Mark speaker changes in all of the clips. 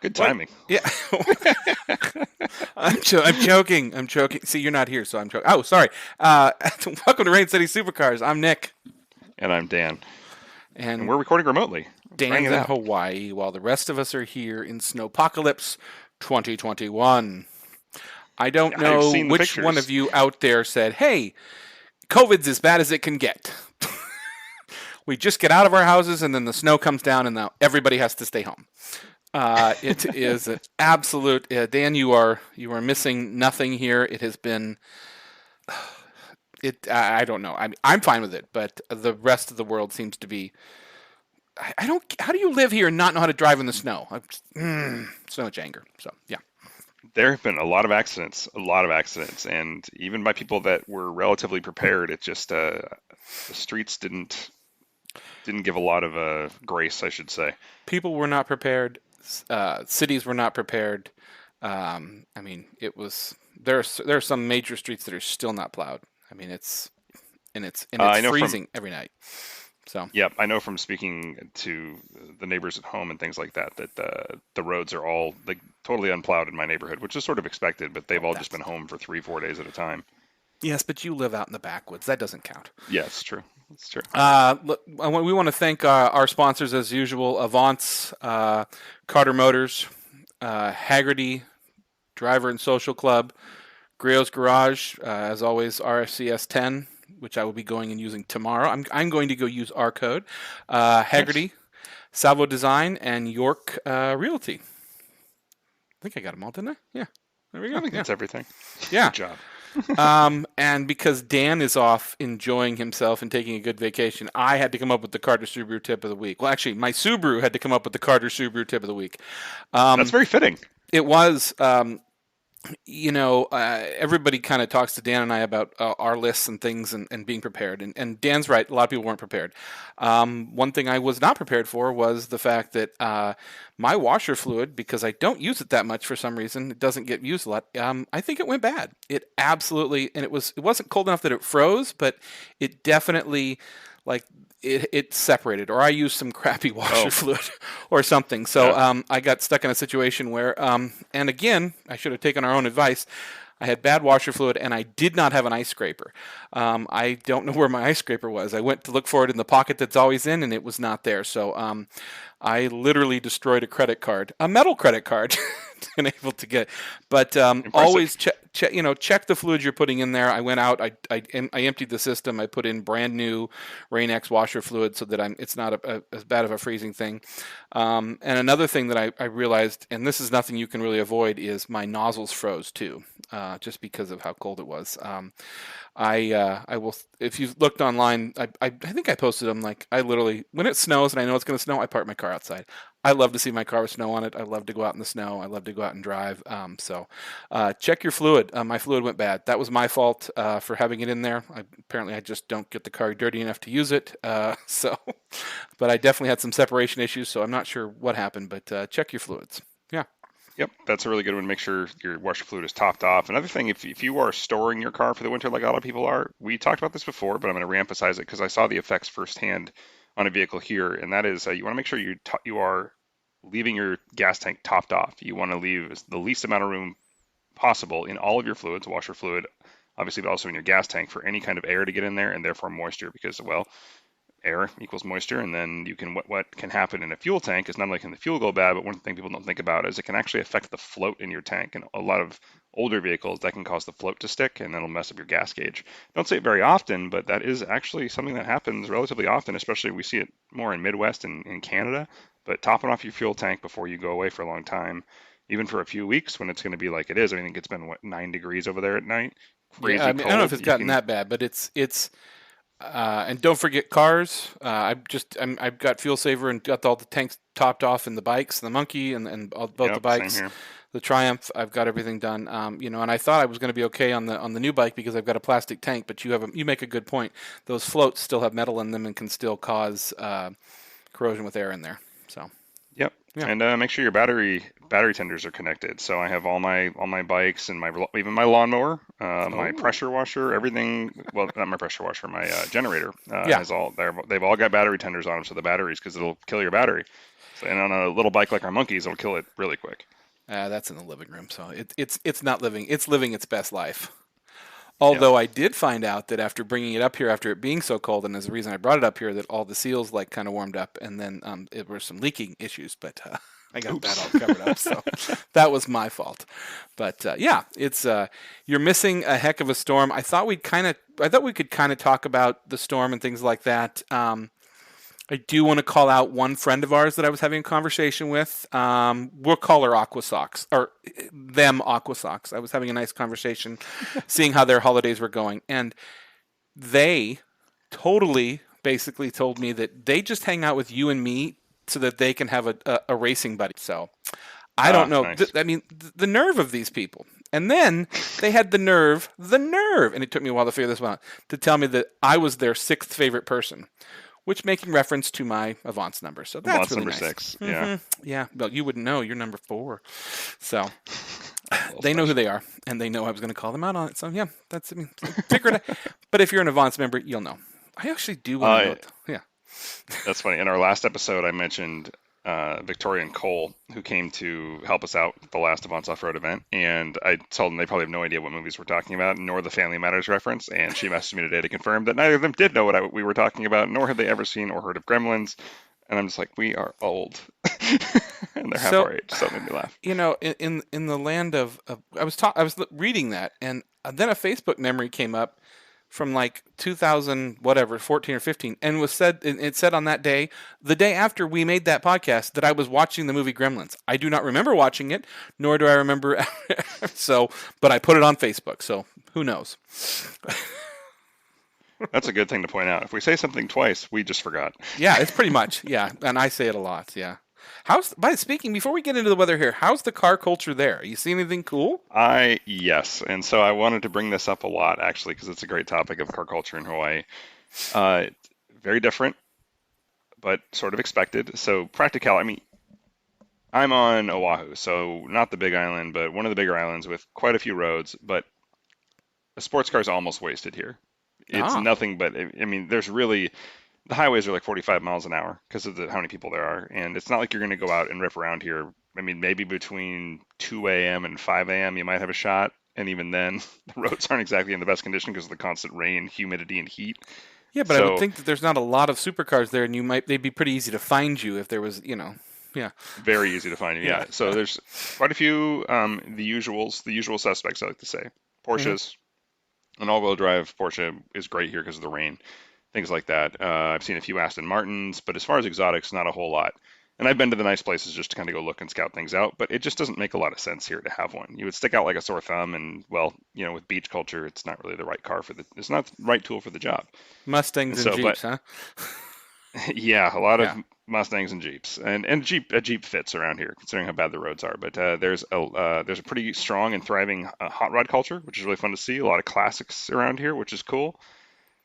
Speaker 1: Good
Speaker 2: What?
Speaker 1: timing.
Speaker 2: Yeah. I'm joking. I'm joking. See, you're not here, so I'm joking. Oh, sorry. Uh, Welcome to Rain City Supercars. I'm Nick,
Speaker 1: And I'm Dan. And
Speaker 2: and
Speaker 1: we're recording remotely. Trying
Speaker 2: Dan's
Speaker 1: it
Speaker 2: in
Speaker 1: out.
Speaker 2: Hawaii, while the rest of us are here in Snowpocalypse 2021. I don't
Speaker 1: I've
Speaker 2: know
Speaker 1: seen the
Speaker 2: which one
Speaker 1: pictures.
Speaker 2: of you out there said, "Hey, COVID's as bad as it can get." We just get out of our houses, and then the snow comes down, and now everybody has to stay home. It is an absolute. Dan, you are missing nothing here. It has been. I don't know. I'm fine with it, but the rest of the world seems to be. I don't. How do you live here and not know how to drive in the snow? So much anger. So yeah.
Speaker 1: There have been a lot of accidents, and even by people that were relatively prepared, it just the streets didn't give a lot of grace, I should say.
Speaker 2: People were not prepared. Cities were not prepared. I mean, it was there are some major streets that are still not plowed. I mean, it's
Speaker 1: I know from
Speaker 2: freezing every night. So
Speaker 1: Yep, I know from speaking to the neighbors at home and things like that that the roads are all like totally unplowed in my neighborhood, which is sort of expected, but they've
Speaker 2: well,
Speaker 1: all just
Speaker 2: that's
Speaker 1: been home for 3, 4 days at a time.
Speaker 2: yes, but you live out in the backwoods. That doesn't count.
Speaker 1: Yeah, it's true. It's true.
Speaker 2: We want to thank our sponsors as usual: Avance, Carter Motors, Haggerty, Driver and Social Club, Griot's Garage, as always, RCS 10, which I will be going and using tomorrow. I'm going to go use our code.
Speaker 1: Nice.
Speaker 2: Haggerty, Salvo Design, and York Realty. I think I got them all, didn't I? Yeah. There we
Speaker 1: I
Speaker 2: go.
Speaker 1: think
Speaker 2: Yeah.
Speaker 1: that's everything.
Speaker 2: Yeah.
Speaker 1: Good job.
Speaker 2: And because Dan is off enjoying himself and taking a good vacation, I had to come up with the Carter Subaru tip of the week. Well, actually, my Subaru had to come up with the Carter Subaru tip of the week.
Speaker 1: That's
Speaker 2: Um,
Speaker 1: very fitting.
Speaker 2: it was everybody kind of talks to Dan and I about our lists and things and being prepared. And Dan's right. A lot of people weren't prepared. One thing I was not prepared for was the fact that my washer fluid, because I don't use it that much for some reason, it doesn't get used a lot. I think it went bad. It absolutely, and it wasn't cold enough that it froze, but it definitely like it separated, or I used some crappy washer
Speaker 1: Oh,
Speaker 2: fluid or something. So
Speaker 1: yeah.
Speaker 2: I got stuck in a situation where, and again, I should have taken our own advice. I had bad washer fluid, and I did not have an ice scraper. I don't know where my ice scraper was. I went to look for it in the pocket that's always in, and it was not there. So I literally destroyed a credit card, a metal credit card, and able to get. But
Speaker 1: Impressive.
Speaker 2: always check the fluid you're putting in there. I went out, I emptied the system. I put in brand new Rain-X washer fluid so that it's not as bad of a freezing thing. And another thing that I realized, and this is nothing you can really avoid, is my nozzles froze too, just because of how cold it was. I will, if you've looked online, I think I posted them. Like, I literally, when it snows and I know it's going to snow, I park my car outside. I love to see my car with snow on it. I love to go out in the snow. I love to go out and drive. Check your fluid. My fluid went bad. That was my fault for having it in there. Apparently, I just don't get the car dirty enough to use it. But I definitely had some separation issues, so I'm not sure what happened. But check your fluids. Yeah.
Speaker 1: Yep, that's a really good one. Make sure your washer fluid is topped off. Another thing, if you are storing your car for the winter like a lot of people are, we talked about this before, but I'm going to reemphasize it because I saw the effects firsthand on a vehicle here, and that is you want to make sure you are leaving your gas tank topped off. You want to leave the least amount of room possible in all of your fluids, washer fluid, obviously, but also in your gas tank for any kind of air to get in there and therefore moisture because, well, air equals moisture, and then you can what can happen in a fuel tank is not only can the fuel go bad, but one thing people don't think about is it can actually affect the float in your tank. And a lot of older vehicles that can cause the float to stick, and that'll mess up your gas gauge. Don't say it very often, but that is actually something that happens relatively often, especially we see it more in Midwest and in Canada. But topping off your fuel tank before you go away for a long time, even for a few weeks when it's going to be like it is. I think it's been 9 degrees over there at night,
Speaker 2: Yeah. I
Speaker 1: crazy
Speaker 2: mean, I don't know if
Speaker 1: cold.
Speaker 2: it's
Speaker 1: You
Speaker 2: gotten
Speaker 1: can
Speaker 2: that bad, but it's. And don't forget cars. I've got fuel saver and got all the tanks topped off in the bikes, the Monkey and both the
Speaker 1: Yep, same
Speaker 2: bikes,
Speaker 1: here.
Speaker 2: the Triumph. I've got everything done. And I thought I was going to be okay on the new bike because I've got a plastic tank. But you make a good point. Those floats still have metal in them and can still cause corrosion with air in there. So
Speaker 1: Yep,
Speaker 2: yeah.
Speaker 1: and make sure your battery tenders are connected. So I have all my bikes and even my lawnmower, my
Speaker 2: Oh
Speaker 1: pressure washer, everything. Well, not my pressure washer, my generator
Speaker 2: yeah.
Speaker 1: they've all got battery tenders on them, so the batteries because it'll kill your battery. And on a little bike like our monkeys, it'll kill it really quick.
Speaker 2: That's in the living room, so it's not living. It's living its best life.
Speaker 1: Yeah.
Speaker 2: Although I did find out that after bringing it up here, after it being so cold, and as the reason I brought it up here, that all the seals like kind of warmed up, and then it were some leaking issues, but I got that
Speaker 1: Oops.
Speaker 2: all covered up, so that was my fault. But yeah, it's you're missing a heck of a storm. I thought we could kind of talk about the storm and things like that. I do want to call out one friend of ours that I was having a conversation with. We'll call her Aqua Socks, or them Aqua Socks. I was having a nice conversation, seeing how their holidays were going. And they totally basically told me that they just hang out with you and me so that they can have a racing buddy. So I don't know.
Speaker 1: Nice.
Speaker 2: The nerve of these people. And then they had the nerve, and it took me a while to figure this one out, to tell me that I was their sixth favorite person, which making reference to my Avance number. So that's
Speaker 1: Avance
Speaker 2: really
Speaker 1: number
Speaker 2: nice.
Speaker 1: 6.
Speaker 2: Mm-hmm.
Speaker 1: Yeah.
Speaker 2: Yeah. Well, you wouldn't know. You're number 4. So they know who they are, and they know I was going to call them out on it. So yeah, figure it out. But if you're an Avance member, you'll know. I actually do want to know. Yeah.
Speaker 1: That's funny. In our last episode, I mentioned Victoria and Cole, who came to help us out at the last Avance Off-Road event, and I told them they probably have no idea what movies we're talking about, nor the Family Matters reference, and she messaged me today to confirm that neither of them did know what we were talking about, nor had they ever seen or heard of Gremlins, and I'm just like, we are old, and they're half our age, so it made me laugh.
Speaker 2: You know, in the land of I was reading that, and then a Facebook memory came up from like 2000 whatever 14 or 15, and it said on that day, the day after we made that podcast, that I was watching the movie Gremlins. I do not remember watching it, nor do I remember but I put it on Facebook, so who knows.
Speaker 1: That's a good thing to point out. If we say something twice, we just forgot.
Speaker 2: Yeah, it's pretty much, yeah, and I say it a lot. Yeah. Before we get into the weather here, how's the car culture there? You see anything cool?
Speaker 1: Yes. And so I wanted to bring this up a lot, actually, because it's a great topic of car culture in Hawaii. Very different, but sort of expected. So practicality, I'm on Oahu, so not the big island, but one of the bigger islands with quite a few roads, but a sports car is almost wasted here. It's nothing but, there's really... The highways are like 45 miles an hour because of how many people there are. And it's not like you're going to go out and rip around here. Maybe between 2 a.m. and 5 a.m. you might have a shot. And even then, the roads aren't exactly in the best condition because of the constant rain, humidity, and heat.
Speaker 2: Yeah, but I would think that there's not a lot of supercars there, and they'd be pretty easy to find you if there was, yeah.
Speaker 1: Very easy to find you, yeah. So there's quite a few, the usual suspects, I like to say. Porsches, an all-wheel drive Porsche is great here because of the rain. Things like that. I've seen a few Aston Martins, but as far as exotics, not a whole lot. And I've been to the nice places just to kind of go look and scout things out, but it just doesn't make a lot of sense here to have one. You would stick out like a sore thumb, and with beach culture, it's not really the right car it's not the right tool for the job.
Speaker 2: Mustangs and Jeeps, huh?
Speaker 1: Yeah, a lot of Mustangs and Jeeps, and a Jeep fits around here, considering how bad the roads are. But there's a pretty strong and thriving hot rod culture, which is really fun to see. A lot of classics around here, which is cool.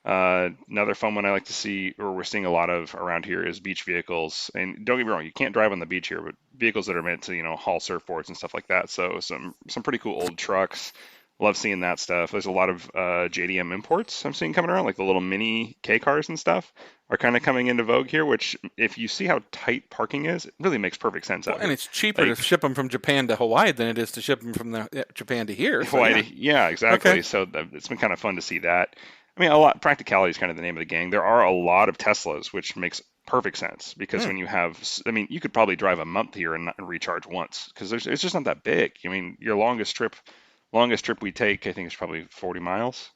Speaker 1: Another fun one I like to see, or we're seeing a lot of around here, is beach vehicles. And don't get me wrong, you can't drive on the beach here, but vehicles that are meant to, haul surfboards and stuff like that. So some pretty cool old trucks. Love seeing that stuff. There's a lot of JDM imports I'm seeing coming around, like the little mini K cars and stuff are kind of coming into vogue here, which if you see how tight parking is, it really makes perfect sense out here.
Speaker 2: And it's cheaper to ship them from Japan to Hawaii than it is to ship them from Japan to here.
Speaker 1: Hawaii, yeah, exactly. Okay. So it's been kind of fun to see that. Practicality is kind of the name of the game. There are a lot of Teslas, which makes perfect sense because when you have, you could probably drive a month here and recharge once because it's just not that big. Your longest trip we take, I think, is probably 40 miles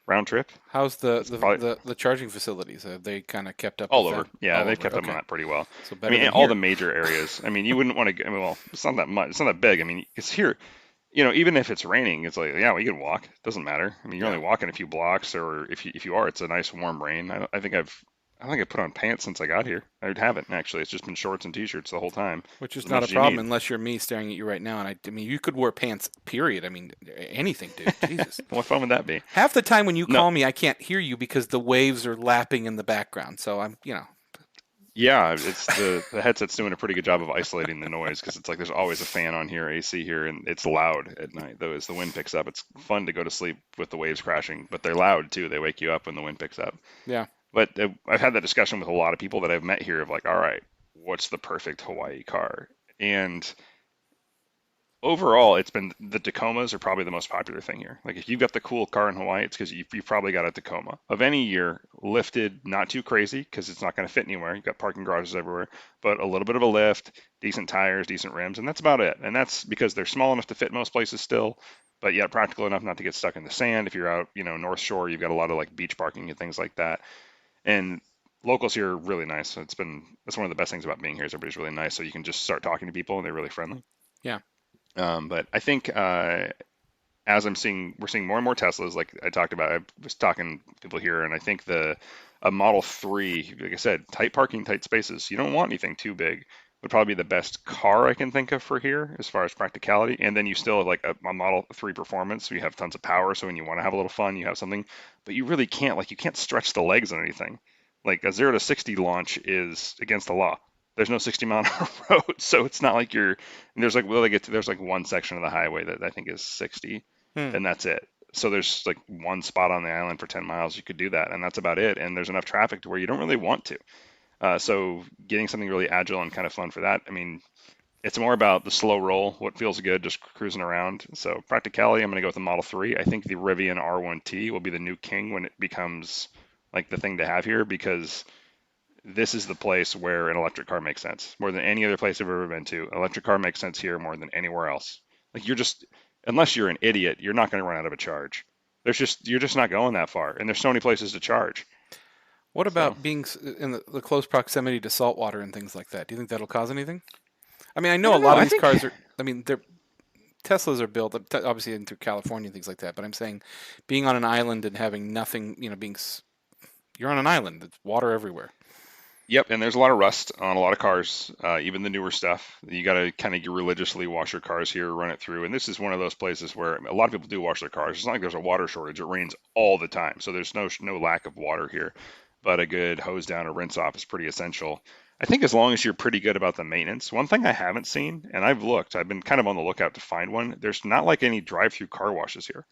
Speaker 1: round trip.
Speaker 2: How's the charging facilities? Have they kind of kept up?
Speaker 1: All over. Yeah, they've kept up on that pretty well.
Speaker 2: So better
Speaker 1: all the major areas. You wouldn't want to go, it's not that much. It's not that big. It's here. Even if it's raining, it's like, yeah, well, you can walk. It doesn't matter. You're only walking a few blocks, or if you are, it's a nice warm rain. I think I've put on pants since I got here. I haven't actually. It's just been shorts and t-shirts the whole time.
Speaker 2: Which is not a problem unless you're me staring at you right now. And you could wear pants, period. Anything, dude. Jesus.
Speaker 1: What fun would that be?
Speaker 2: Half the time when you call me, I can't hear you because the waves are lapping in the background. So I'm.
Speaker 1: Yeah, it's the headset's doing a pretty good job of isolating the noise because it's like there's always a fan on here, AC here, and it's loud at night. Though as the wind picks up, it's fun to go to sleep with the waves crashing, but they're loud too. They wake you up when the wind picks up.
Speaker 2: Yeah.
Speaker 1: But I've had that discussion with a lot of people that I've met here of like, all right, what's the perfect Hawaii car. And overall, it's been the Tacomas are probably the most popular thing here. Like if you've got the cool car in Hawaii, it's because you've probably got a Tacoma of any year, lifted, not too crazy because it's not going to fit anywhere. You've got parking garages everywhere, but a little bit of a lift, decent tires, decent rims, and that's about it. And that's because they're small enough to fit most places still, but yet practical enough not to get stuck in the sand. If you're out, North Shore, you've got a lot of like beach parking and things like that. And locals here are really nice. So that's one of the best things about being here is everybody's really nice. So you can just start talking to people and they're really friendly.
Speaker 2: Yeah.
Speaker 1: But I think as we're seeing more and more Teslas. Like I talked about, I was talking to people here, and I think the a Model 3, like I said, tight parking, tight spaces. You don't want anything too big. Would probably be the best car I can think of for here as far as practicality. And then you still have like a Model 3 Performance. So you have tons of power. So when you want to have a little fun, you have something. But you really can't you can't stretch the legs on anything. Like a 0 to 60 launch is against the law. There's no 60-mile-an-hour road, so it's not like you're. There's like one section of the highway that I think is 60,
Speaker 2: Hmm.
Speaker 1: and that's it. So there's like one spot on the island for 10 miles you could do that, and that's about it. And there's enough traffic to where you don't really want to. So getting something really agile and kind of fun for that. I mean, it's more about the slow roll, what feels good, just cruising around. So practicality, I'm going to go with the Model 3. I think the Rivian R1T will be the new king when it becomes like the thing to have here because this is the place where an electric car makes sense more than any other place I've ever been to. An electric car makes sense here more than anywhere else. Like unless you're an idiot, you're not going to run out of a charge. You're just not going that far, and there's so many places to charge.
Speaker 2: What
Speaker 1: So
Speaker 2: about being in the close proximity to salt water and things like that? Do you think that'll cause anything? I mean, I
Speaker 1: I
Speaker 2: know a
Speaker 1: don't know.
Speaker 2: lot of
Speaker 1: I
Speaker 2: these
Speaker 1: think
Speaker 2: cars are. I mean, they're Teslas are built obviously in through California and things like that. But I'm saying, being on an island and having nothing, you're on an island. There's water everywhere.
Speaker 1: yep. And there's a lot of rust on a lot of cars, even the newer stuff. You got to kind of religiously wash your cars here, run it through. And this is one of those places where a lot of people do wash their cars. It's not like there's a water shortage. It rains all the time, so there's no lack of water here. But a good hose down or rinse off is pretty essential. I think as long as you're pretty good about the maintenance. One thing I haven't seen, and I've been kind of on the lookout to find one. There's not like any drive-through car washes here.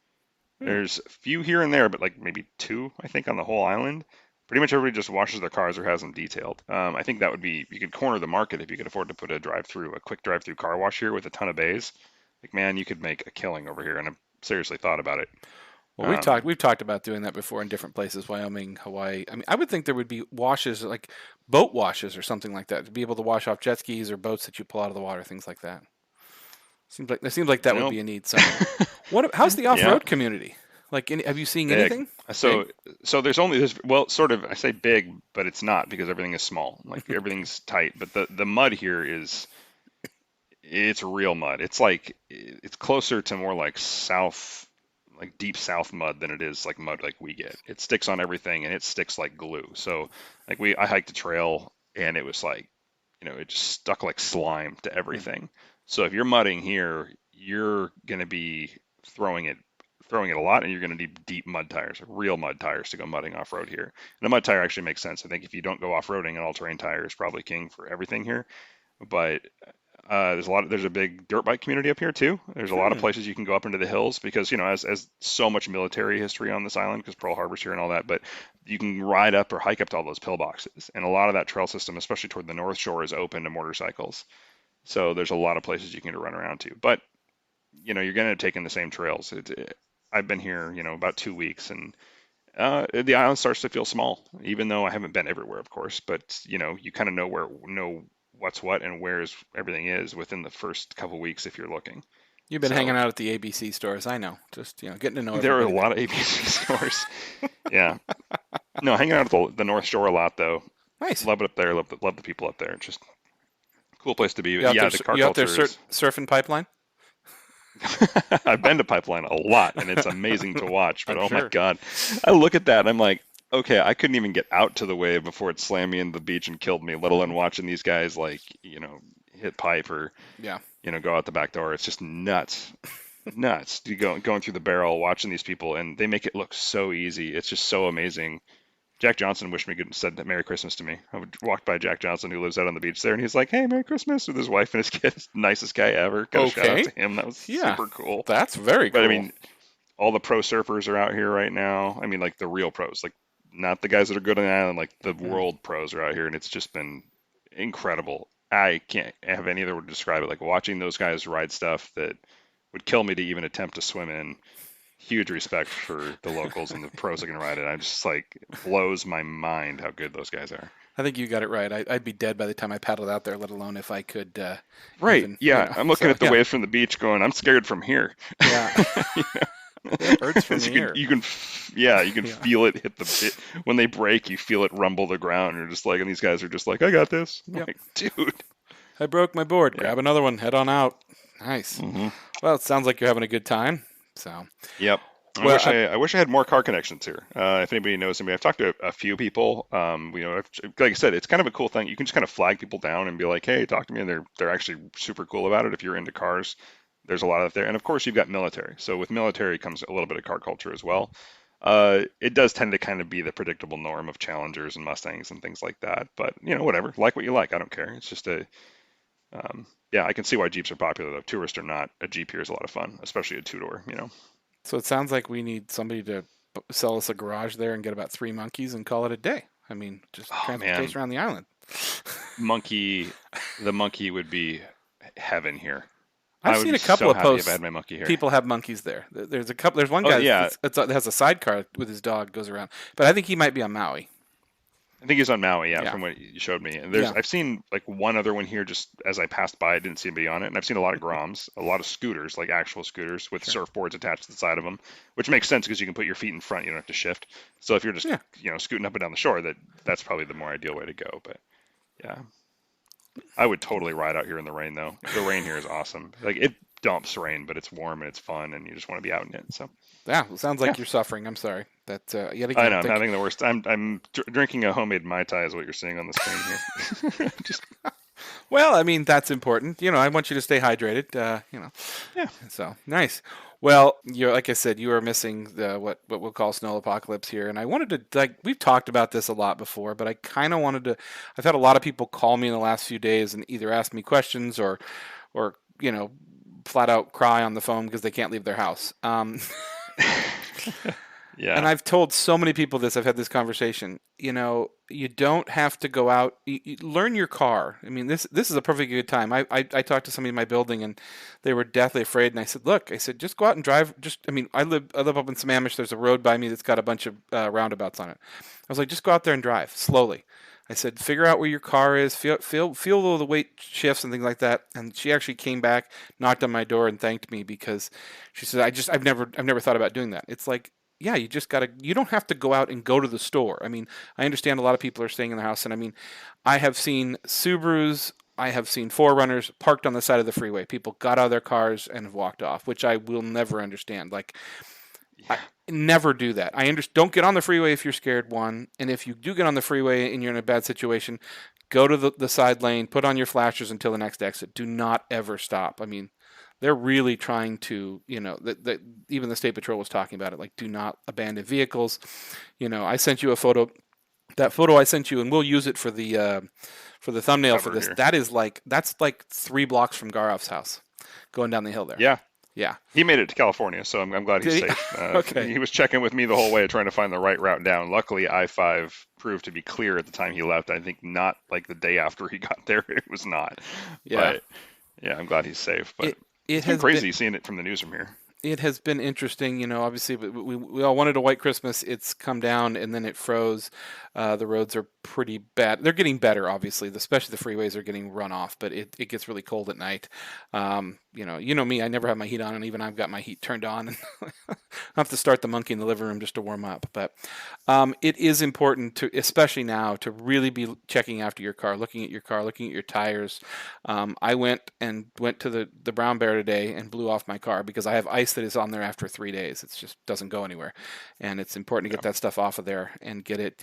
Speaker 2: Hmm.
Speaker 1: There's a few here and there, but like maybe two, I think, on the whole island. Pretty much everybody just washes their cars or has them detailed. I think that would be, you could corner the market if you could afford to put a quick drive-through car wash here with a ton of bays. Like, man, you could make a killing over here, and I've seriously thought about it.
Speaker 2: Well,
Speaker 1: Um,
Speaker 2: we've talked about doing that before in different places, Wyoming, Hawaii. I mean, I would think there would be washes like boat washes or something like that to be able to wash off jet skis or boats that you pull out of the water, things like that. Seems like
Speaker 1: you
Speaker 2: that would
Speaker 1: know,
Speaker 2: be a need somewhere. How's the
Speaker 1: yeah,
Speaker 2: off-road community? Have you seen
Speaker 1: big.
Speaker 2: anything big?
Speaker 1: So there's well, sort of, I say big, but it's not because everything is small. Like everything's tight, but the mud here is it's real mud. It's closer to more like south, like deep south mud than it is like mud like we get. It sticks on everything and it sticks like glue. So like I hiked a trail and it was like, it just stuck like slime to
Speaker 2: Hmm.
Speaker 1: everything. So if you're mudding here, you're gonna be throwing it throwing it a lot and you're gonna need deep mud tires, real mud tires to go mudding off road here. And a mud tire actually makes sense. I think if you don't go off roading, an all terrain tire is probably king for everything here. But there's a big dirt bike community up here too. There's a lot of
Speaker 2: Hmm.
Speaker 1: places you can go up into the hills because as so much military history on this island because Pearl Harbor's here and all that. But you can ride up or hike up to all those pillboxes, and a lot of that trail system, especially toward the North Shore, is open to motorcycles. So there's a lot of places you can run around to. But you're going to end up taking the same trails. I've been here about 2 weeks, and the island starts to feel small, even though I haven't been everywhere, of course. But you kind of know what's what and where's everything is within the first couple weeks if you're looking.
Speaker 2: You've been hanging
Speaker 1: So
Speaker 2: out at the ABC stores. I know. Just getting to know
Speaker 1: there are a
Speaker 2: everybody there.
Speaker 1: lot of ABC stores. Yeah, no, hanging out at the North Shore a lot though.
Speaker 2: Nice.
Speaker 1: Love it up there. Love the people up there. Just cool place to be.
Speaker 2: You out there?
Speaker 1: Yeah, the car
Speaker 2: You out there
Speaker 1: culture is.
Speaker 2: surfing pipeline?
Speaker 1: I've been to Pipeline a lot, and it's amazing to watch. But
Speaker 2: I'm
Speaker 1: oh my
Speaker 2: sure.
Speaker 1: God, I look at that and I'm like, okay, I couldn't even get out to the wave before it slammed me into the beach and killed me. Let alone watching these guys like hit pipe or
Speaker 2: Yeah.
Speaker 1: go out the back door. It's just nuts, nuts. You going through the barrel, watching these people, and they make it look so easy. It's just so amazing. Jack Johnson wished me good and said Merry Christmas to me. I would walk by Jack Johnson who lives out on the beach there, and he's like, "Hey, Merry Christmas" with his wife and his kids. Nicest guy ever. Got a shout out
Speaker 2: Okay.
Speaker 1: to him. That was
Speaker 2: Yeah.
Speaker 1: super cool.
Speaker 2: That's very
Speaker 1: But I
Speaker 2: cool.
Speaker 1: mean, all the pro surfers are out here right now. I mean, like the real pros, like not the guys that are good on the island, like the
Speaker 2: Hmm.
Speaker 1: world pros are out here, and incredible. I can't have any other word to describe it. Like watching those guys ride stuff that would kill me to even attempt to swim in. Huge respect for the locals and the pros that can ride it. I'm just like blows my mind how good those guys are.
Speaker 2: I think you got it right. I'd be dead by the time I paddled out there, let alone if I could
Speaker 1: Right.
Speaker 2: even,
Speaker 1: Yeah. I'm looking
Speaker 2: So
Speaker 1: at the
Speaker 2: yeah,
Speaker 1: waves from the beach going, I'm scared from here.
Speaker 2: yeah,
Speaker 1: You know?
Speaker 2: it hurts from
Speaker 1: 'Cause
Speaker 2: here.
Speaker 1: yeah, you can
Speaker 2: Yeah,
Speaker 1: feel it hit when they break, you feel it rumble the ground. You're just like, and these guys are just like, I got this. I'm
Speaker 2: yep.
Speaker 1: like, dude.
Speaker 2: I broke my board.
Speaker 1: Yeah.
Speaker 2: Grab another one. Head on out. Nice.
Speaker 1: Hmm.
Speaker 2: Well, it sounds like you're having a good time. So,
Speaker 1: Yep.
Speaker 2: well,
Speaker 1: I wish I had more car connections here. If anybody knows anybody, I've talked to a few people. Like I said, it's kind of a cool thing. You can just kind of flag people down and be like, "Hey, talk to me," and they're actually super cool about it. If you're into cars, there's a lot of that there, and of course you've got military. So with military comes a little bit of car culture as well. It does tend to kind of be the predictable norm of Challengers and Mustangs and things like that. But whatever, like what you like. I don't care. It's just yeah, I can see why Jeeps are popular though. Tourist or not, a Jeep here is a lot of fun, especially a two-door.
Speaker 2: so it sounds like we need somebody to sell us a garage there and get about 3 monkeys and call it a day. I mean, just
Speaker 1: Oh man,
Speaker 2: transportation around the island.
Speaker 1: monkey, the monkey would be heaven here.
Speaker 2: I've
Speaker 1: I would
Speaker 2: seen
Speaker 1: be
Speaker 2: a couple
Speaker 1: so
Speaker 2: of
Speaker 1: happy if I
Speaker 2: posts.
Speaker 1: had my monkey here.
Speaker 2: People have monkeys there. There's a couple. There's one
Speaker 1: Oh
Speaker 2: guy
Speaker 1: yeah,
Speaker 2: that has a sidecar with his dog goes around, but I think he might be on Maui.
Speaker 1: I think he's on Maui. Yeah,
Speaker 2: Yeah,
Speaker 1: from what you showed me. And
Speaker 2: yeah,
Speaker 1: I've seen like one other one here just as I passed by. I didn't see anybody on it, and I've seen a lot of Groms, a lot of scooters, like actual scooters with
Speaker 2: sure.
Speaker 1: surfboards attached to the side of them, which makes sense because you can put your feet in front. You don't have to shift. So if you're just
Speaker 2: Yeah,
Speaker 1: scooting up and down the shore, that's probably the more ideal way to go. But yeah, I would totally ride out here in the rain though. The rain here is awesome. Like it dumps rain, but it's warm and it's fun, and you just want to be out in it. So
Speaker 2: yeah. It sounds
Speaker 1: yeah,
Speaker 2: like you're suffering. I'm sorry. That yet
Speaker 1: I
Speaker 2: again,
Speaker 1: know I'm
Speaker 2: think.
Speaker 1: having the worst. I'm drinking a homemade Mai Tai is what you're seeing on the screen here. Just
Speaker 2: Well, I mean that's important. I want you to stay hydrated.
Speaker 1: yeah.
Speaker 2: So nice. Well, you're like I said, you are missing the what we'll call snow apocalypse here, and I wanted to we've talked about this a lot before, but I kind of wanted to. I've had a lot of people call me in the last few days and either ask me questions or flat out cry on the phone because they can't leave their house. And
Speaker 1: Yeah.
Speaker 2: I've told so many people this. I've had this conversation. You don't have to go out. You learn your car. I mean, this is a perfectly good time. I talked to somebody in my building, and they were deathly afraid. And I said, look, just go out and drive. I mean, I live up in Sammamish. There's a road by me that's got a bunch of roundabouts on it. I was like, just go out there and drive slowly. I said, figure out where your car is, feel the weight shifts and things like that. And she actually came back, knocked on my door, and thanked me because she said, I've never thought about doing that. It's like, yeah, you don't have to go out and go to the store. I mean, I understand a lot of people are staying in their house, and I mean, I have seen Subarus, I have seen Forerunners parked on the side of the freeway. People got out of their cars and have walked off, which I will never understand. Like, I
Speaker 1: Yeah.
Speaker 2: never do that. Don't get on the freeway if you're scared, one. And if you do get on the freeway and you're in a bad situation, go to the side lane, put on your flashers until the next exit. Do not ever stop. I mean, they're really trying to, even the state patrol was talking about it. Like, do not abandon vehicles. I sent you a photo. That photo I sent you, and we'll use it for the thumbnail for
Speaker 1: Cover
Speaker 2: this.
Speaker 1: here.
Speaker 2: That's like 3 blocks from Garov's house, going down the hill there.
Speaker 1: Yeah.
Speaker 2: Yeah.
Speaker 1: He made it to California, so I'm glad he's
Speaker 2: Did he?
Speaker 1: safe.
Speaker 2: Okay.
Speaker 1: He was checking with me the whole way, trying to find the right route down. Luckily, I-5 proved to be clear at the time he left. I think not like the day after he got there, it was not.
Speaker 2: Yeah.
Speaker 1: But yeah, I'm glad he's safe. But
Speaker 2: It it
Speaker 1: it's been
Speaker 2: has been
Speaker 1: crazy seeing it from the news from here.
Speaker 2: it has been interesting. Obviously, we all wanted a white Christmas. It's come down and then it froze. The roads are pretty bad. They're getting better, obviously. Especially the freeways are getting run off, but it gets really cold at night. You know me. I never have my heat on, and even I've got my heat turned on. And I have to start the monkey in the living room just to warm up. But it is important to, especially now, to really be checking after your car, looking at your car, looking at your tires. I went to the Brown Bear today and blew off my car because I have ice that is on there after 3 days. It just doesn't go anywhere, and it's important to
Speaker 1: Yeah.
Speaker 2: get that stuff off of there and get it.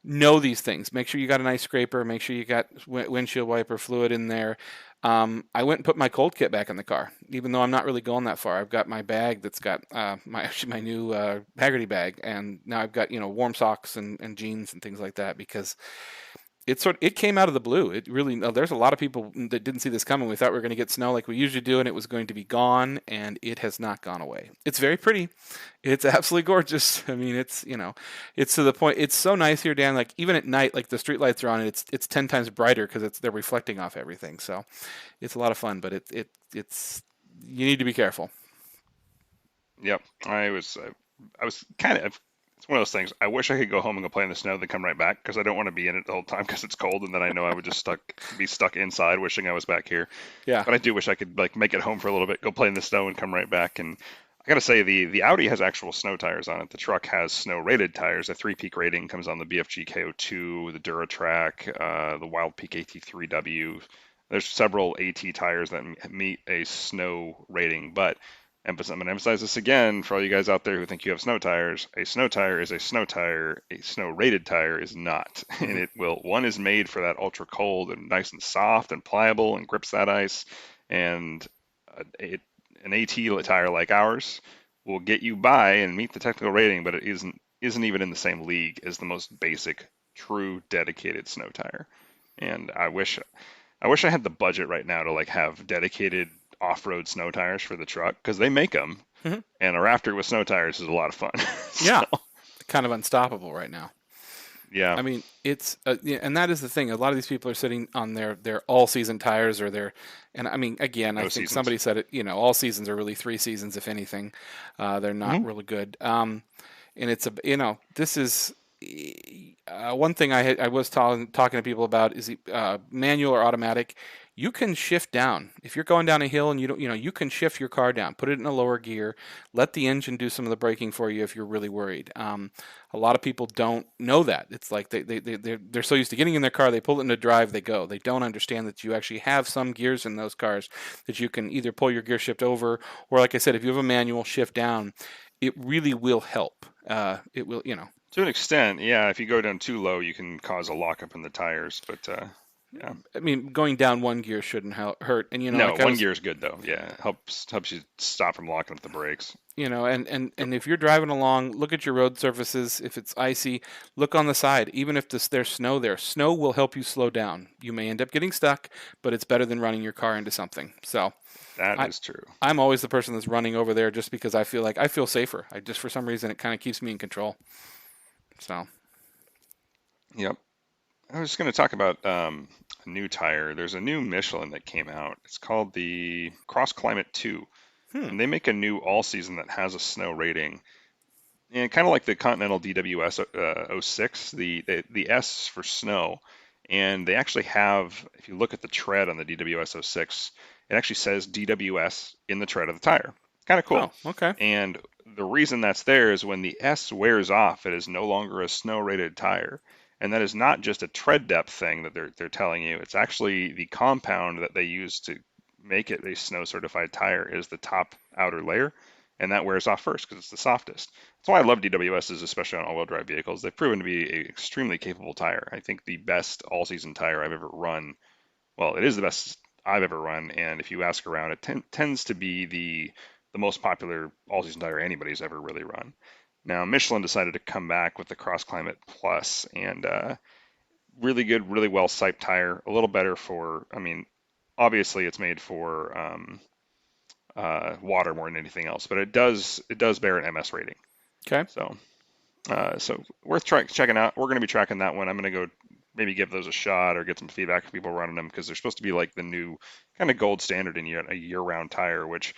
Speaker 2: Know these things. Make sure you got an ice scraper. Make sure you got windshield wiper fluid in there. I went and put my cold kit back in the car, even though I'm not really going that far. I've got my bag that's got my new Haggerty bag, and now I've got warm socks and jeans and things like that because It came out of the blue. It really no, there's a lot of people that didn't see this coming. We thought we were going to get snow like we usually do, and it was going to be gone, and it has not gone away. It's very pretty. It's absolutely gorgeous. I mean, it's to the point. It's so nice here, Dan. Like even at night, like the street lights are on, and it's 10 times brighter because they're reflecting off everything. So it's a lot of fun, but it's you need to be careful.
Speaker 1: Yep. I was kind of. It's one of those things. I wish I could go home and go play in the snow, then come right back because I don't want to be in it the whole time because it's cold, and then I know I would just be stuck inside, wishing I was back here.
Speaker 2: Yeah.
Speaker 1: But I do wish I could like make it home for a little bit, go play in the snow, and come right back. And I gotta say, the Audi has actual snow tires on it. The truck has snow rated tires. A three peak rating comes on the BFG KO2, the DuraTrack, the Wild Peak AT3W. There's several AT tires that meet a snow rating, but I'm going to emphasize this again for all you guys out there who think you have snow tires. A snow tire is a snow tire. A snow rated tire is not. And one is made for that ultra cold and nice and soft and pliable and grips that ice. And an AT tire like ours will get you by and meet the technical rating, but it isn't even in the same league as the most basic, true, dedicated snow tire. And I wish I had the budget right now to like have dedicated off-road snow tires for the truck because they make them,
Speaker 2: Hmm.
Speaker 1: and a Raptor with snow tires is a lot of fun.
Speaker 2: Yeah.
Speaker 1: So,
Speaker 2: Kind of unstoppable right now.
Speaker 1: yeah,
Speaker 2: I mean, it's yeah, and that is the thing. A lot of these people are sitting on their all season tires or their, and I mean, again, I
Speaker 1: no
Speaker 2: think
Speaker 1: seasons.
Speaker 2: somebody said it. All seasons are really 3 seasons, if anything. They're not
Speaker 1: Hmm.
Speaker 2: really good. And it's this is one thing I was talking to people about is manual or automatic. You can shift down if you're going down a hill and you don't, you can shift your car down, put it in a lower gear, let the engine do some of the braking for you if you're really worried. A lot of people don't know that. It's like they're so used to getting in their car, they pull it into drive, they go. They don't understand that you actually have some gears in those cars that you can either pull your gear shift over, or like I said, if you have a manual shift down, it really will help. It will.
Speaker 1: To an extent, yeah. If you go down too low, you can cause a lockup in the tires. But yeah,
Speaker 2: I mean, going down one gear shouldn't hurt. And
Speaker 1: no,
Speaker 2: like I
Speaker 1: one
Speaker 2: was,
Speaker 1: gear is good though. Yeah, helps you stop from locking up the brakes.
Speaker 2: and if you're driving along, look at your road surfaces. If it's icy, look on the side. Even if there's snow there, snow will help you slow down. You may end up getting stuck, but it's better than running your car into something. So,
Speaker 1: That
Speaker 2: I
Speaker 1: is true.
Speaker 2: I'm always the person that's running over there just because I feel safer. I just for some reason it kind of keeps me in control. So,
Speaker 1: Yep. I was going to talk about a new tire. There's a new Michelin that came out. It's called the Cross Climate 2,
Speaker 2: hmm.
Speaker 1: and they make a new all season that has a snow rating. And kind of like the Continental DWS '06, the S for snow. And they actually have, if you look at the tread on the DWS '06, it actually says DWS in the tread of the tire. Kind of cool.
Speaker 2: Oh, okay.
Speaker 1: And the reason that's there is when the S wears off, it is no longer a snow rated tire. And that is not just a tread depth thing that they're telling you. It's actually the compound that they use to make it a snow certified tire is the top outer layer, and that wears off first because it's the softest. That's why I love DWSs, especially on all-wheel drive vehicles. They've proven to be an extremely capable tire. I think the best all-season tire I've ever run. Well, it is the best I've ever run, and if you ask around, it tends to be the most popular all-season tire anybody's ever really run. Now, Michelin decided to come back with the Cross Climate Plus, and really good, really well siped tire. A little better for, I mean, obviously it's made for water more than anything else, but it does bear an MS rating.
Speaker 2: Okay.
Speaker 1: So worth checking out. We're going to be tracking that one. I'm going to go maybe give those a shot or get some feedback from people running them because they're supposed to be like the new kind of gold standard in a year-round tire, which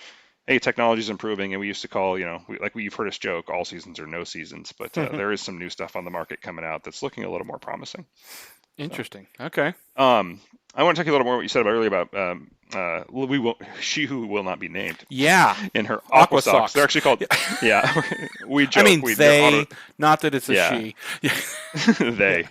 Speaker 1: hey, technology's improving, and we used to call, you've heard us joke, all seasons are no seasons, but there is some new stuff on the market coming out that's looking a little more promising. So,
Speaker 2: Interesting. Okay.
Speaker 1: I want to talk a little more what you said about earlier about she who will not be named
Speaker 2: Yeah.
Speaker 1: in her aqua
Speaker 2: Aqua
Speaker 1: socks. They're
Speaker 2: socks.
Speaker 1: actually called, yeah, we
Speaker 2: I
Speaker 1: joke.
Speaker 2: mean,
Speaker 1: They're
Speaker 2: they, not that it's a
Speaker 1: yeah,
Speaker 2: she. Yeah.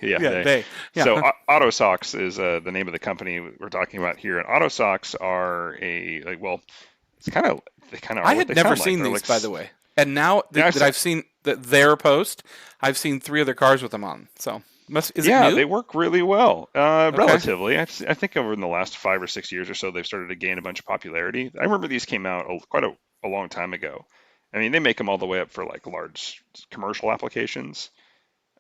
Speaker 2: Yeah,
Speaker 1: they.
Speaker 2: they.
Speaker 1: So
Speaker 2: Yeah.
Speaker 1: Auto Socks is the name of the company we're talking about here, and Auto Socks are it's kind of they kind of
Speaker 2: I
Speaker 1: are what
Speaker 2: had
Speaker 1: they
Speaker 2: never
Speaker 1: sound like.
Speaker 2: seen
Speaker 1: They're
Speaker 2: these,
Speaker 1: like
Speaker 2: by the way. And now
Speaker 1: yeah,
Speaker 2: that I've seen their post, I've seen 3 other cars with them on. So, is it
Speaker 1: yeah,
Speaker 2: new?
Speaker 1: they work really well,
Speaker 2: Okay.
Speaker 1: relatively. I think over in the last 5 or 6 years or so, they've started to gain a bunch of popularity. I remember these came out quite a long time ago. I mean, they make them all the way up for like large commercial applications.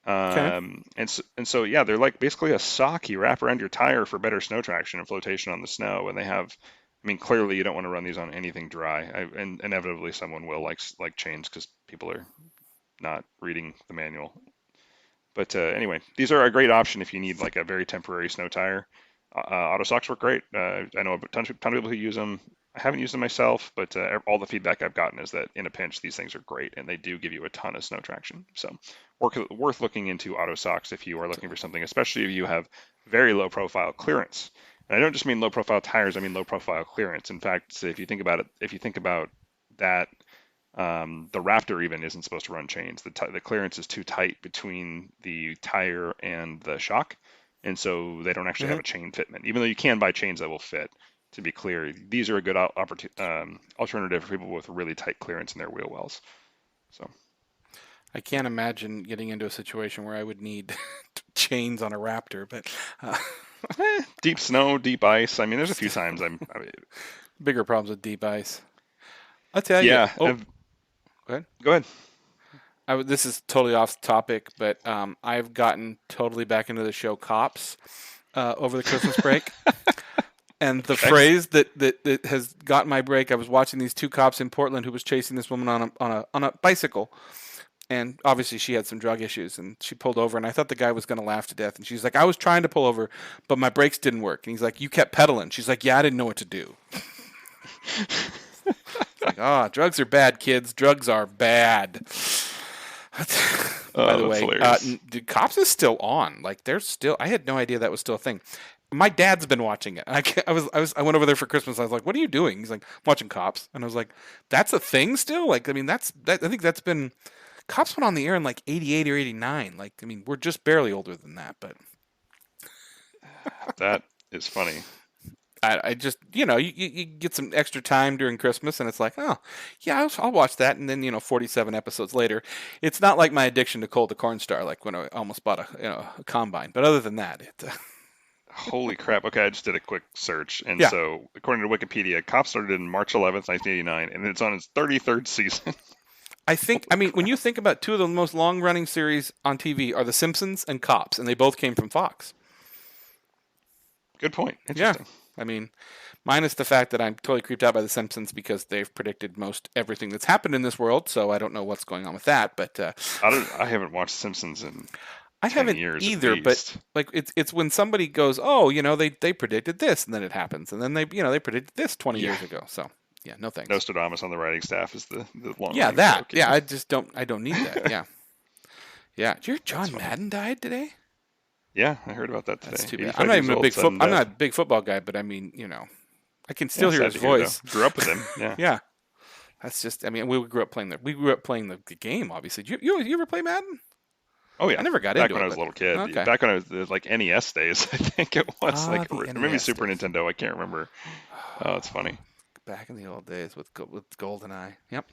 Speaker 2: Okay.
Speaker 1: And so yeah, they're like basically a sock you wrap around your tire for better snow traction and flotation on the snow. And they have, I mean, clearly you don't want to run these on anything dry. And inevitably someone will like chains because people are not reading the manual. But anyway, these are a great option if you need like a very temporary snow tire. Auto socks work great. I know a ton of people who use them. I haven't used them myself, but all the feedback I've gotten is that in a pinch, these things are great, and they do give you a ton of snow traction. So, worth looking into auto socks if you are looking for something, especially if you have very low profile clearance. And I don't just mean low profile tires; I mean low profile clearance. In fact, if you think about it, if you think about that the Raptor even isn't supposed to run chains. The clearance is too tight between the tire and the shock, and so they don't actually
Speaker 2: Hmm.
Speaker 1: have a chain fitment. Even though you can buy chains that will fit. To be clear, these are a good alternative for people with really tight clearance in their wheel wells. So,
Speaker 2: I can't imagine getting into a situation where I would need chains on a Raptor, but uh,
Speaker 1: deep snow, deep ice. I mean, there's a few times
Speaker 2: bigger problems with deep ice. I'll tell you.
Speaker 1: yeah.
Speaker 2: Oh, go ahead.
Speaker 1: Go ahead.
Speaker 2: This is totally off topic, but I've gotten totally back into the show Cops over the Christmas break. And the
Speaker 1: Okay.
Speaker 2: phrase that has got my break, I was watching these two cops in Portland who was chasing this woman on a bicycle. And obviously she had some drug issues and she pulled over and I thought the guy was going to laugh to death. And she's like, I was trying to pull over, but my brakes didn't work. And he's like, you kept pedaling. She's like, yeah, I didn't know what to do. Like, oh, drugs are bad, kids. Drugs are bad. By
Speaker 1: Oh,
Speaker 2: the
Speaker 1: that's
Speaker 2: way,
Speaker 1: hilarious.
Speaker 2: Cops is still on. Like, they're still. I had no idea that was still a thing. My dad's been watching it. I went over there for Christmas. I was like, "What are you doing?" He's like, "Watching Cops," and I was like, "That's a thing still." Like, I mean, I think that's been. Cops went on the air in like '88 or '89. Like, I mean, we're just barely older than that, but
Speaker 1: That is funny.
Speaker 2: I just, you get some extra time during Christmas, and it's like, oh, yeah, I'll watch that. And then, 47 episodes later, it's not like my addiction to Cold the Corn Star, like when I almost bought a combine. But other than that,
Speaker 1: Holy crap. Okay, I just did a quick search. And
Speaker 2: yeah,
Speaker 1: so, according to Wikipedia, Cop started in March 11th, 1989, and it's on its 33rd season.
Speaker 2: I
Speaker 1: Holy
Speaker 2: mean, when you
Speaker 1: crap.
Speaker 2: think about two of the most long running series on TV are The Simpsons and Cops, and they both came from Fox.
Speaker 1: Good point.
Speaker 2: Yeah.
Speaker 1: Interesting.
Speaker 2: I mean, minus the fact that I'm totally creeped out by The Simpsons because they've predicted most everything that's happened in this world, so I don't know what's going on with that. But
Speaker 1: I haven't watched Simpsons in
Speaker 2: I
Speaker 1: 10
Speaker 2: haven't
Speaker 1: years at
Speaker 2: either, but
Speaker 1: least.
Speaker 2: like it's when somebody goes, oh, they predicted this, and then it happens, and then they predicted this 20
Speaker 1: Yeah.
Speaker 2: years ago. So yeah, no thanks.
Speaker 1: Nostradamus on the writing staff is the long
Speaker 2: Yeah,
Speaker 1: running
Speaker 2: that.
Speaker 1: joke.
Speaker 2: Yeah,
Speaker 1: Yeah.
Speaker 2: I don't need that. Yeah, yeah. Did you hear
Speaker 1: That's
Speaker 2: John
Speaker 1: funny.
Speaker 2: Madden died today?
Speaker 1: Yeah, I heard about that
Speaker 2: That's
Speaker 1: today.
Speaker 2: too bad.
Speaker 1: 85 years old, sudden
Speaker 2: I'm not a
Speaker 1: death.
Speaker 2: big football guy, but I mean, I can
Speaker 1: Yeah,
Speaker 2: still hear
Speaker 1: sad
Speaker 2: his
Speaker 1: to hear though.
Speaker 2: voice.
Speaker 1: Grew up with him. Yeah.
Speaker 2: Yeah, that's just. I mean, we grew up playing the game. Obviously, you ever play Madden?
Speaker 1: Oh
Speaker 2: I
Speaker 1: yeah.
Speaker 2: never got
Speaker 1: Back
Speaker 2: into
Speaker 1: when I
Speaker 2: it,
Speaker 1: was a
Speaker 2: but
Speaker 1: little kid.
Speaker 2: okay.
Speaker 1: Back when I was like NES days, I think it was
Speaker 2: Ah,
Speaker 1: like,
Speaker 2: the
Speaker 1: or maybe
Speaker 2: NES
Speaker 1: Super
Speaker 2: days.
Speaker 1: Nintendo. I can't remember. Oh, it's funny.
Speaker 2: Back in the old days with GoldenEye. Yep,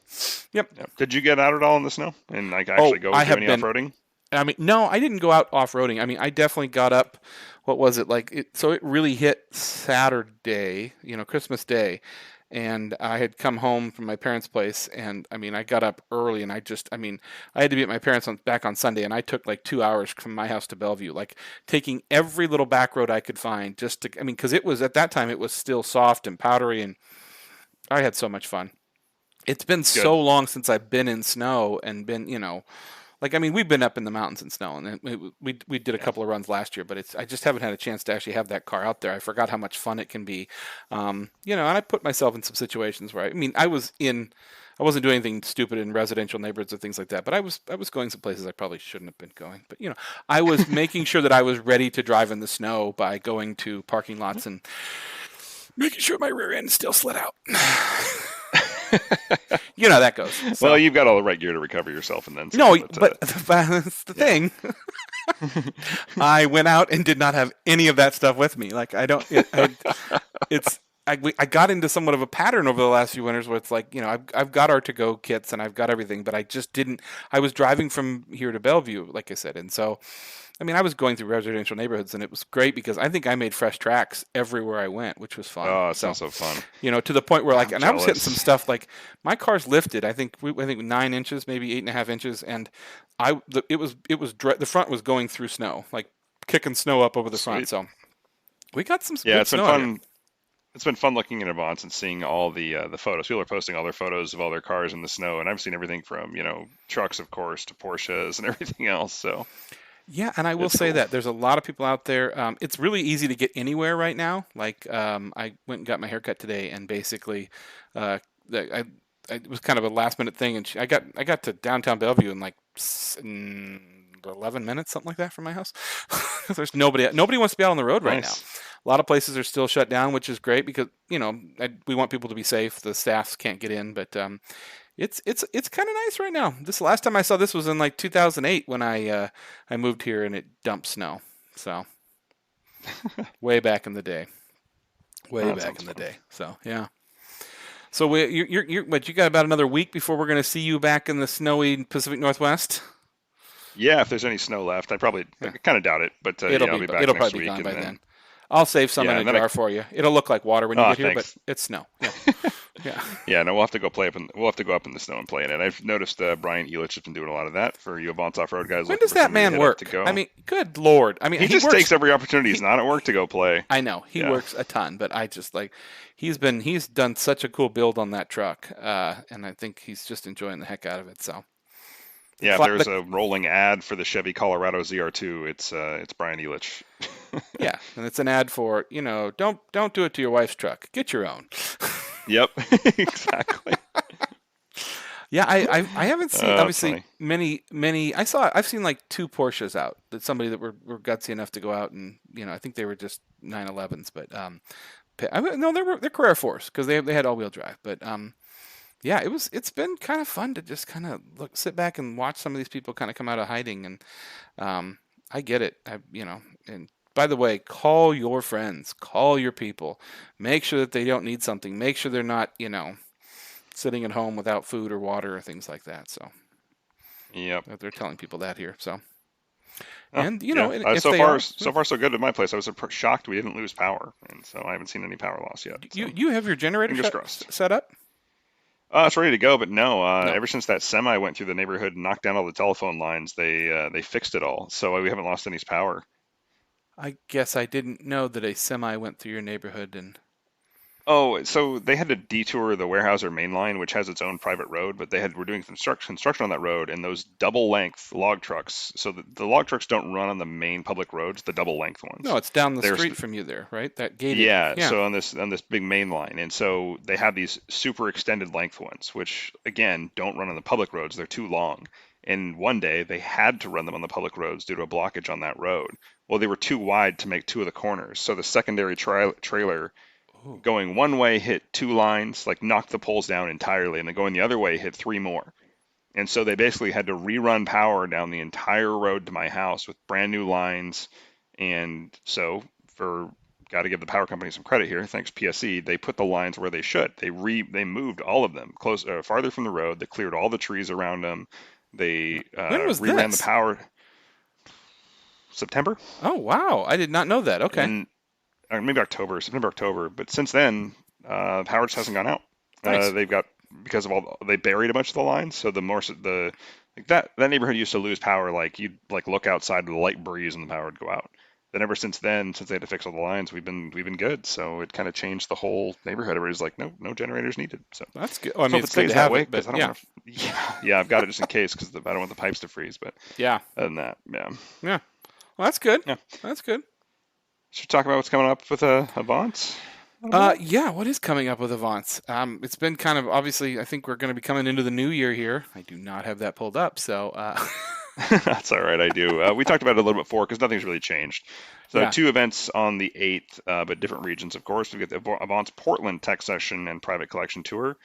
Speaker 2: yep.
Speaker 1: Yeah. Did you get out at all in the snow and like
Speaker 2: Oh,
Speaker 1: actually go
Speaker 2: I
Speaker 1: do
Speaker 2: have
Speaker 1: any
Speaker 2: been.
Speaker 1: off-roading?
Speaker 2: I mean, no, I didn't go out off roading. I mean, I definitely got up. What was it like? So it really hit Saturday, Christmas Day, and I had come home from my parents' place, and I mean, I got up early, and I mean, I had to be at my parents' back on Sunday, and I took like 2 hours from my house to Bellevue, like taking every little back road I could find, just to, I mean, because it was at that time it was still soft and powdery, and I had so much fun. It's been
Speaker 1: Good.
Speaker 2: so long since I've been in snow and been, like I mean, we've been up in the mountains in snow, and we did a
Speaker 1: Yeah.
Speaker 2: couple of runs last year, but I just haven't had a chance to actually have that car out there. I forgot how much fun it can be, and I put myself in some situations where I mean, I wasn't doing anything stupid in residential neighborhoods or things like that, but I was going some places I probably shouldn't have been going. But I was making sure that I was ready to drive in the snow by going to parking lots and making sure my rear end still slid out. You know how that goes.
Speaker 1: Well,
Speaker 2: So
Speaker 1: you've got all the right gear to recover yourself and then
Speaker 2: no,
Speaker 1: some, but
Speaker 2: but that's the
Speaker 1: yeah.
Speaker 2: thing. I went out and did not have any of that stuff with me. Like I don't. It's. I got into somewhat of a pattern over the last few winters where it's like I've got our to go kits and I've got everything, but I just didn't. I was driving from here to Bellevue, like I said, and so I mean, I was going through residential neighborhoods, and it was great because I think I made fresh tracks everywhere I went, which was fun.
Speaker 1: Oh, it
Speaker 2: So,
Speaker 1: sounds so fun.
Speaker 2: to the point where like,
Speaker 1: I'm
Speaker 2: and I was hitting some
Speaker 1: jealous.
Speaker 2: stuff like my car's lifted. I think 9 inches, maybe 8.5 inches, and the front was going through snow, like kicking snow up over the front.
Speaker 1: Sweet.
Speaker 2: So we got some
Speaker 1: Yeah,
Speaker 2: good
Speaker 1: it's been
Speaker 2: snow out here.
Speaker 1: fun. It's been fun looking in advance and seeing all the photos. People are posting all their photos of all their cars in the snow, and I've seen everything from trucks, of course, to Porsches and everything else. So
Speaker 2: Yeah, and I will
Speaker 1: it's
Speaker 2: say
Speaker 1: cool.
Speaker 2: that there's a lot of people out there. It's really easy to get anywhere right now. Like I went and got my haircut today, and basically, uh, it was kind of a last minute thing, and I got to downtown Bellevue in like 11 minutes, something like that, from my house. There's nobody wants to be out on the road right now.
Speaker 1: Nice.
Speaker 2: A lot of places are still shut down, which is great because we want people to be safe. The staffs can't get in, but it's kind of nice right now. This last time I saw this was in like 2008 when I moved here and it dumped snow. So way back in the day,
Speaker 1: Oh,
Speaker 2: way
Speaker 1: that
Speaker 2: back
Speaker 1: sounds
Speaker 2: in the
Speaker 1: fun.
Speaker 2: day. So yeah. So but you got about another week before we're going to see you back in the snowy Pacific Northwest.
Speaker 1: Yeah, if there's any snow left, I
Speaker 2: Yeah,
Speaker 1: kind of doubt it, but yeah, I'll be back
Speaker 2: it'll
Speaker 1: next
Speaker 2: probably be
Speaker 1: week,
Speaker 2: gone by
Speaker 1: and
Speaker 2: then.
Speaker 1: then
Speaker 2: I'll save some in
Speaker 1: yeah,
Speaker 2: a
Speaker 1: and then
Speaker 2: jar for you. It'll look like water when you
Speaker 1: oh,
Speaker 2: get here, but
Speaker 1: thanks.
Speaker 2: it's snow. Yeah, yeah.
Speaker 1: Yeah, no, we'll have to go up in the snow and play in it. I've noticed Brian Elich has been doing a lot of that for you Avance off-road guys
Speaker 2: When
Speaker 1: looking
Speaker 2: does
Speaker 1: for
Speaker 2: that
Speaker 1: somebody to
Speaker 2: man
Speaker 1: hit up to
Speaker 2: work? I
Speaker 1: go.
Speaker 2: mean, good lord. I mean,
Speaker 1: He
Speaker 2: he
Speaker 1: just
Speaker 2: works.
Speaker 1: takes every opportunity. He's
Speaker 2: He
Speaker 1: not at work to go play.
Speaker 2: I know he
Speaker 1: Yeah.
Speaker 2: works a ton, but I just like he's done such a cool build on that truck, and I think he's just enjoying the heck out of it. So the
Speaker 1: Yeah, if
Speaker 2: cl-
Speaker 1: there's
Speaker 2: the
Speaker 1: a rolling ad for the Chevy Colorado ZR2, it's Brian Elich.
Speaker 2: yeah, and it's an ad for don't do it to your wife's truck, get your own.
Speaker 1: Yep, exactly.
Speaker 2: Yeah, I haven't seen
Speaker 1: That's
Speaker 2: obviously
Speaker 1: funny.
Speaker 2: many. I've seen like two Porsches out that somebody that were gutsy enough to go out and I think they were just 911s, but no, they're Carrera 4s because they had all wheel drive, but yeah, it's been kind of fun to just kind of sit back and watch some of these people kind of come out of hiding, and I get it. And by the way, call your friends, call your people, make sure that they don't need something, make sure they're not sitting at home without food or water or things like that. So
Speaker 1: Yep.
Speaker 2: they're telling people that here. So
Speaker 1: Oh,
Speaker 2: and
Speaker 1: yeah.
Speaker 2: and if
Speaker 1: So
Speaker 2: they
Speaker 1: far,
Speaker 2: are,
Speaker 1: so far, so good at my place. I was shocked we didn't lose power, and so I haven't seen any power loss yet. So
Speaker 2: you have your generator
Speaker 1: fingers crossed.
Speaker 2: set up?
Speaker 1: It's ready to go, but no.
Speaker 2: No.
Speaker 1: Ever since that semi went through the neighborhood and knocked down all the telephone lines, they fixed it all. So we haven't lost any power.
Speaker 2: I guess I didn't know that a semi went through your neighborhood and
Speaker 1: Oh, so they had to detour the Weyerhaeuser main line, which has its own private road, but were doing construction on that road, and those double length log trucks. So the log trucks don't run on the main public roads, the double length
Speaker 2: no,
Speaker 1: ones.
Speaker 2: it's down the
Speaker 1: They're
Speaker 2: street from you there, right? That gated.
Speaker 1: Yeah,
Speaker 2: Yeah.
Speaker 1: so on this big main line, and so they have these super extended length ones, which again don't run on the public roads. They're too long. And one day they had to run them on the public roads due to a blockage on that road. Well, they were too wide to make two of the corners, so the secondary trailer
Speaker 2: Oh.
Speaker 1: going one way hit two lines, like knocked the poles down entirely, and then going the other way hit three more. And so they basically had to rerun power down the entire road to my house with brand new lines. And so for got to give the power company some credit here. Thanks PSE. They put the lines where they should. They moved all of them close farther from the road. They cleared all the trees around them. They
Speaker 2: When was
Speaker 1: reran the
Speaker 2: this?
Speaker 1: power September
Speaker 2: Oh, wow. I did not know that. Okay.
Speaker 1: and or maybe October, September, October. But since then, power just hasn't gone out.
Speaker 2: Nice.
Speaker 1: They've got because of all they buried a bunch of the lines. So the more the like that neighborhood used to lose power. Like you'd like look outside with a light breeze and the power would go out. Then ever since then, since they had to fix all the lines, we've been good. So it kind of changed the whole neighborhood. Everybody's like, no generators needed. So
Speaker 2: That's good. Oh, I
Speaker 1: let's
Speaker 2: mean,
Speaker 1: hope
Speaker 2: it's
Speaker 1: it
Speaker 2: good
Speaker 1: stays
Speaker 2: to
Speaker 1: that
Speaker 2: have
Speaker 1: way
Speaker 2: it, but
Speaker 1: because I don't
Speaker 2: yeah.
Speaker 1: want to. Yeah, I've got it just in case because I don't want the pipes to freeze. But
Speaker 2: Yeah.
Speaker 1: other than that, yeah,
Speaker 2: Yeah. Well, that's good.
Speaker 1: yeah.
Speaker 2: That's good.
Speaker 1: Should we talk about what's coming up with Avant a little bit?
Speaker 2: Yeah, what is coming up with Avance? It's been kind of obviously. I think we're going to be coming into the new year here. I do not have that pulled up, so
Speaker 1: That's all right, I do. We talked about it a little bit before because nothing's really changed. So
Speaker 2: yeah.
Speaker 1: two events on the 8th, but different regions, of course. We've got the Avance Portland Tech Session and Private Collection Tour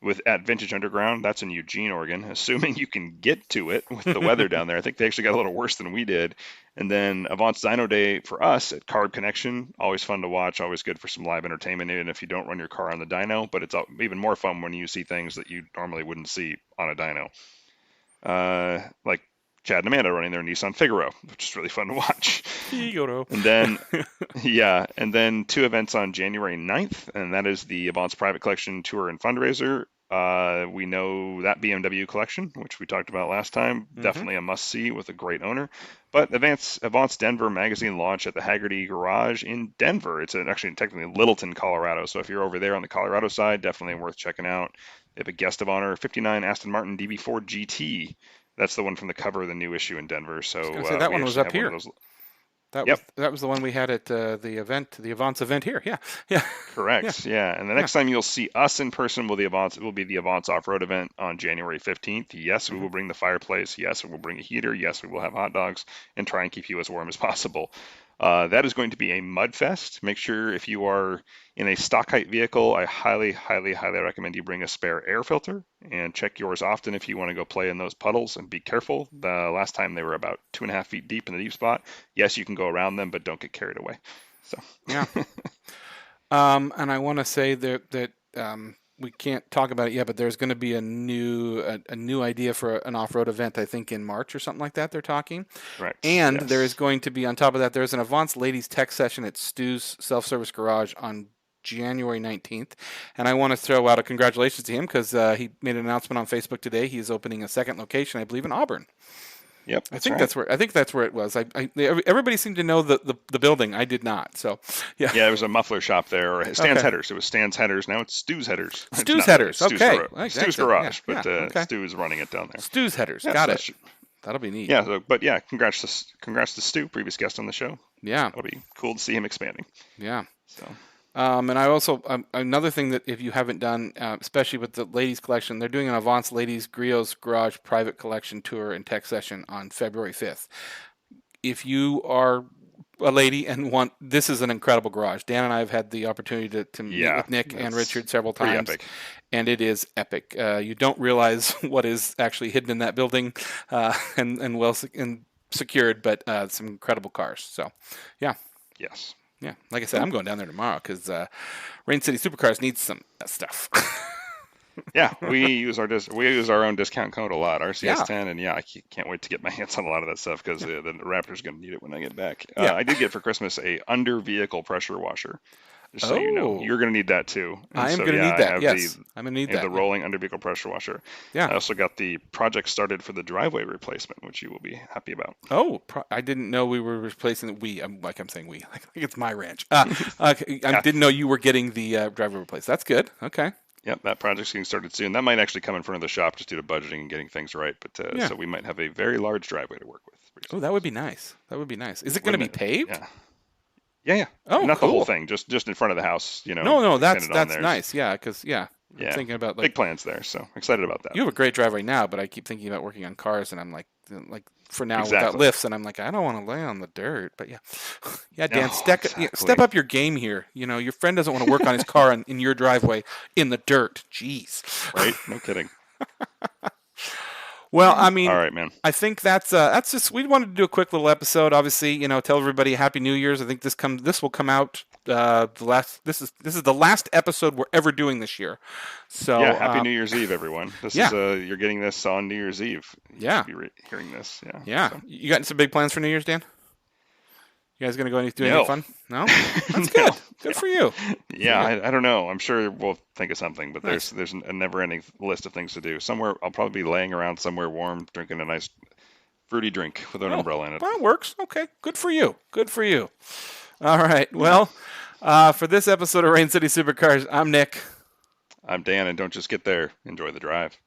Speaker 1: with at Vintage Underground. That's in Eugene, Oregon, assuming you can get to it with the weather down there. I think they actually got a little worse than we did. And then Avance Dyno Day for us at Carb Connection. Always fun to watch, always good for some live entertainment, even if you don't run your car on the dyno. But it's even more fun when you see things that you normally wouldn't see on a dyno. Like Chad and Amanda running their Nissan Figaro, which is really fun to watch.
Speaker 2: Figaro.
Speaker 1: And then, yeah, and then 2 events on January 9th, and that is the Avance Private Collection Tour and Fundraiser. We know that BMW collection, which we talked about last time, definitely a must-see with a great owner. But Avance Denver magazine launch at the Haggerty Garage in Denver. It's actually technically Littleton, Colorado. So if you're over there on the Colorado side, definitely worth checking out. They have a guest of honor, 59 Aston Martin DB4 GT. That's the one from the cover of the new issue in Denver. So
Speaker 2: I was gonna say, that one was up here.
Speaker 1: Yep.
Speaker 2: That was the one we had at the Avance event here. Yeah.
Speaker 1: Correct. Yeah. And the next time you'll see us in person will be the Avance Off-Road event on January 15th. Yes, we will bring the fireplace. Yes, we will bring a heater. Yes, we will have hot dogs and try and keep you as warm as possible. That is going to be a mud fest. Make sure if you are in a stock height vehicle, I highly, highly, highly recommend you bring a spare air filter and check yours often if you want to go play in those puddles, and be careful. The last time they were about 2.5 feet deep in the deep spot. Yes, you can go around them, but don't get carried away. So
Speaker 2: yeah. And I want to say that we can't talk about it yet, but there's going to be a new idea for an off-road event, I think in March or something like that. They're talking.
Speaker 1: Correct.
Speaker 2: And
Speaker 1: yes.
Speaker 2: there is going to be, on top of that, there's an Avance Ladies Tech Session at Stu's Self-Service Garage on January 19th. And I want to throw out a congratulations to him because he made an announcement on Facebook today. He is opening a second location, I believe, in Auburn.
Speaker 1: Yep,
Speaker 2: I think that's where it was. Everybody seemed to know the building. I did not. So yeah.
Speaker 1: Yeah, there was a muffler shop there, or Stan's Headers. It was Stan's Headers. Now it's Stu's Headers.
Speaker 2: Stu's Headers. Okay.
Speaker 1: Stu's Garage, but Stu is running it down there.
Speaker 2: Stu's Headers. Got it. That'll be neat.
Speaker 1: Yeah. Congrats to Stu, previous guest on the show.
Speaker 2: Yeah.
Speaker 1: It'll be cool to see him expanding.
Speaker 2: Yeah.
Speaker 1: So.
Speaker 2: And I also, another thing that if you haven't done, especially with the ladies collection, they're doing an Avance Ladies Griot's Garage private collection tour and tech session on February 5th. If you are a lady and this is an incredible garage. Dan and I have had the opportunity to meet with Nick and Richard several times.
Speaker 1: Epic.
Speaker 2: And it is epic. You don't realize what is actually hidden in that building and well secured, but some incredible cars. So, yeah.
Speaker 1: Yes.
Speaker 2: Yeah, like I said, I'm going down there tomorrow because Rain City Supercars needs some stuff.
Speaker 1: Yeah, we use our own discount code a lot, RCS 10, and I can't wait to get my hands on a lot of that stuff because the Raptor's going to need it when I get back. I did get for Christmas a under vehicle pressure washer. Just so you know, you're going to need that too. And
Speaker 2: I am going to need that. Yes, I'm going to need that.
Speaker 1: The rolling under vehicle pressure washer.
Speaker 2: Yeah.
Speaker 1: I also got the project started for the driveway replacement, which you will be happy about.
Speaker 2: Oh, I didn't know we were replacing I'm saying we. Like it's my ranch. I didn't know you were getting the driveway replaced. That's good. Okay.
Speaker 1: Yep, that project's getting started soon. That might actually come in front of the shop just due to budgeting and getting things right. But so we might have a very large driveway to work with.
Speaker 2: Oh, that would be nice. Is it going to be paved?
Speaker 1: Yeah. Yeah.
Speaker 2: Oh,
Speaker 1: not
Speaker 2: cool.
Speaker 1: The whole thing, just in front of the house.
Speaker 2: No, that's nice. Yeah, because I'm thinking about
Speaker 1: big plans there. So excited about that.
Speaker 2: You have a great driveway now, but I keep thinking about working on cars, and I'm like for now without lifts, and I'm like I don't want to lay on the dirt. But Dan, step up your game here. Your friend doesn't want to work on his car in your driveway in the dirt. Jeez.
Speaker 1: Right? No kidding.
Speaker 2: Well, I mean,
Speaker 1: all right, man.
Speaker 2: I think that's just, we wanted to do a quick little episode. Obviously, tell everybody Happy New Year's. I think this will come out this is the last episode we're ever doing this year. So
Speaker 1: Happy New Year's Eve, everyone. This is you're getting this on New Year's Eve.
Speaker 2: Yeah,
Speaker 1: you be hearing this.
Speaker 2: Yeah.
Speaker 1: So.
Speaker 2: You got some big plans for New Year's, Dan? You guys gonna go do anything fun? No, that's good. Good for you.
Speaker 1: Yeah, I don't know. I'm sure we'll think of something, but there's a never-ending list of things to do. Somewhere I'll probably be laying around somewhere warm, drinking a nice fruity drink with an umbrella in it.
Speaker 2: That works. Okay, good for you. Good for you. All right. Well, for this episode of Rain City Supercars, I'm Nick.
Speaker 1: I'm Dan, and don't just get there. Enjoy the drive.